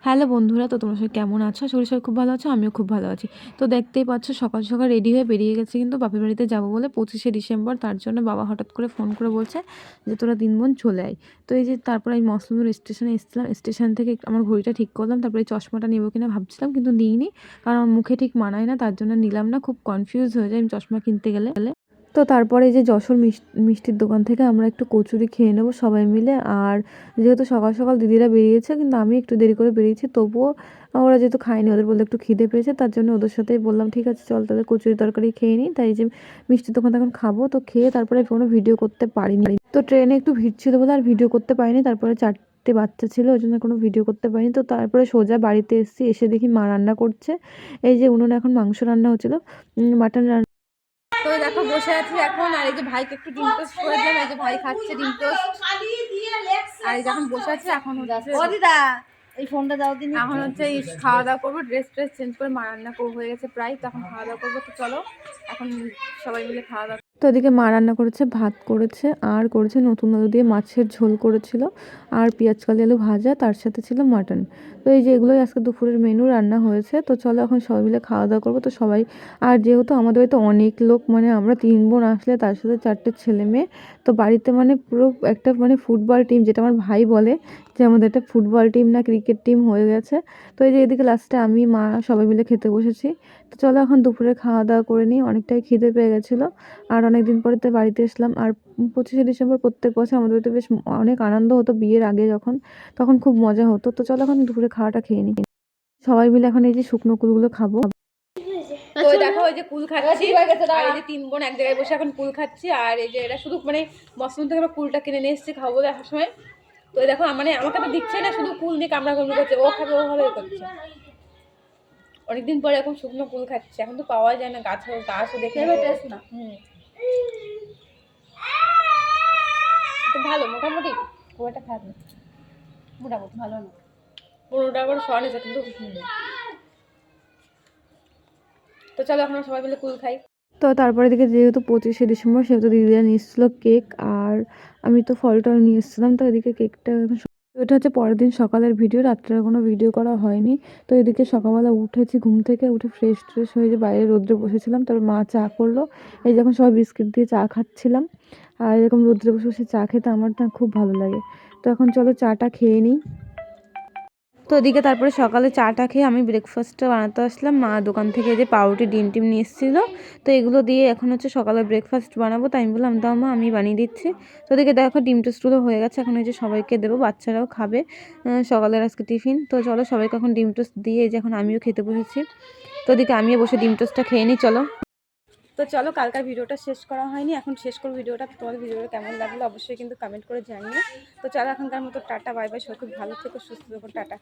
Hello বন্ধুরা, তো তোমরা সবাই কেমন আছো? আশা করি সবাই খুব ভালো আছো, আমিও খুব ভালো আছি। তো দেখতেই পাচ্ছ সকাল সকাল রেডি হয়ে বেরিয়ে গেছি কিন্তু বাপের বাড়িতে যাবো বলে 25শে ডিসেম্বর। তার জন্য বাবা হঠাৎ করে ফোন করে বলছে যে তোরা 3 বোন চলে আয়। তো এই যে তারপর আমি মসলন্দপুর স্টেশনে এসেছিলাম, স্টেশন থেকে আমার ঘড়িটা ঠিক করলাম, তারপরে এই চশমাটা নেবো কিনা ভাবছিলাম কিন্তু নিইনি, কারণ আমার মুখে ঠিক মানায় না, তার জন্য নিলাম না। খুব কনফিউজ হয়ে যায় আমি চশমা কিনতে গেলে। তো তারপরে এই যে যশোর মিষ্টির দোকান থেকে আমরা একটু কচুরি খেয়ে নেবো সবাই মিলে। আর যেহেতু সকাল সকাল দিদিরা বেরিয়েছে কিন্তু আমি একটু দেরি করে বেরিয়েছি, তবুও ওরা যেহেতু খায়নি, ওদের বলতে একটু খিদে পেয়েছে, তার জন্য ওদের সাথেই বললাম ঠিক আছে চল তাদের কচুরি তরকারি খেয়ে নিই। তাই যে মিষ্টির দোকান এখন খাবো, তো খেয়ে তারপরে কোনো ভিডিও করতে পারিনি। তো ট্রেনে একটু ভিড় ছিল বলে আর ভিডিও করতে পারিনি। তারপরে 4টে বাচ্চা ছিল, ওই জন্য কোনো ভিডিও করতে পারিনি। তো তারপরে সোজা বাড়িতে এসেছি, এসে দেখি মা রান্না করছে। এই যে উনুনে এখন মাংস রান্না হচ্ছিলো, মাটন রান্না। তো দেখো বসে আছি এখন, আর এই যে ভাইকে একটু ডিম টোস্ট করে দিলাম, এই যে ভাই খাচ্ছে ডিম টোস্ট। আর এই যখন বসে আছি এখন এই ফোনটা দাও দিন। এখন হচ্ছে এই খাওয়া দাওয়া করবো, ড্রেস চেঞ্জ করে মা রান্না হয়ে গেছে প্রায়, তখন খাওয়া দাওয়া করবো। তো চলো এখন সবাই মিলে খাওয়া দাওয়া। তো এদিকে মা রান্না করেছে, ভাত করেছে, আর করেছে নতুন আলু দিয়ে মাছের ঝোল করেছিল, আর পেঁয়াজ কালি আলু ভাজা, তার সাথে ছিল মাটন। তো এই যে এগুলোই আজকে দুপুরের মেনু রান্না হয়েছে। তো চলো এখন সবাই মিলে খাওয়া দাওয়া করবো। তো সবাই, আর যেহেতু আমাদের বাড়িতে অনেক লোক, মানে আমরা 3 বোন আসলে তার সাথে 4টে ছেলে মেয়ে, তো বাড়িতে মানে পুরো একটা মানে ফুটবল টিম, যেটা আমার ভাই বলে যে আমাদের একটা ফুটবল টিম না ক্রিকেট টিম হয়ে গেছে। তো এই যে এদিকে লাস্টে আমি মা সবাই মিলে খেতে বসেছি। তো চলো এখন দুপুরে খাওয়া দাওয়া করে নিই, অনেকটাই খিদে পেয়ে গেছিলো, আর অনেকদিন পরে তো বাড়িতে এসলাম। আর 25শে ডিসেম্বর প্রত্যেক বছর আমাদের বাড়িতে বেশ অনেক আনন্দ হতো, বিয়ের আগে তখন খুব মজা হতো। তো চলো এখন দুপুরে খাওয়াটা খেয়ে নিই সবাই মিলে। এখন এই যে শুকনো কুলগুলো খাবো। তো দেখো এই যে কুল খাচ্ছি, আর এই যে 3 বোন এক জায়গায় বসে এখন কুল খাচ্ছি। আর এই যে এটা শুধু মানে মসরুম থেকে কুলটা কিনে নিয়ে এসেছি খাবো দেখার সময়। তো দেখো মানে আমাকে তো দিচ্ছে না, শুধু কুল নিয়ে কামড়া কামড়ি করছে, ও খাবে ও ভাবে করছে। অনেকদিন পরে এখন শুকনো কুল খাচ্ছে, এখন তো পাওয়া যায় না, গাছও দেখে না। তো ভালো মোটামুটি, খুব একটা খারাপ না, মোটামুটি ভালো না। 15টা করে শোয়া নিয়েছে কিন্তু। তো চলো এখন সবাই মিলে কুল খাই। তো তারপরে দিকে যেহেতু 25শে ডিসেম্বর, সেহেতু দিদিরা নিয়ে এসেছিলো কেক, আর আমি তো ফল টল নিয়ে এসেছিলাম। তো এদিকে কেকটা এটা হচ্ছে পরের দিন সকালের ভিডিও, রাত্রে কোনো ভিডিও করা হয়নি। তো এদিকে সকালবেলা উঠেছি, ঘুম থেকে উঠে ফ্রেশ ট্রেশ হয়ে যে বাইরে রোদ্রে বসেছিলাম, তারপর মা চা করলো। এই যখন সবাই বিস্কিট দিয়ে চা খাচ্ছিলাম, আর এরকম রোদ্রে বসে বসে চা খেতে আমার না খুব ভালো লাগে। তো এখন চলো চাটা খেয়ে নিই। তো ওদিকে তারপরে সকালে চাটা খেয়ে আমি ব্রেকফাস্টটা বানাতে আসলাম। মা দোকান থেকে যে পাউরুটি ডিম টিম নিয়ে এসেছিলো, তো এগুলো দিয়ে এখন হচ্ছে সকালে ব্রেকফাস্ট বানাবো। তাই আমি বললাম দাও মা আমি বানিয়ে দিচ্ছি। তো ওদিকে দেখো ডিম টোস্টগুলো হয়ে গেছে, এখন এই যে সবাইকে দেবো, বাচ্চারাও খাবে সকালের আজকে টিফিন। তো চলো সবাইকে এখন ডিম টোস্ট দিয়ে যে এখন আমিও খেতে বসেছি। তো ওদিকে আমিও বসে ডিম টোস্টটা খেয়ে নিই চলো। তো চলো কালকার ভিডিওটা শেষ করা হয়নি, এখন শেষ করবো ভিডিওটা। তোমাদের ভিডিওটা কেমন লাগলো অবশ্যই কিন্তু কমেন্ট করে জানিও। তো চলো এখনকার মতো টাটা, বাই বাই, সবাই খুব ভালো থেকো, সুস্থ থেকো, টাটা।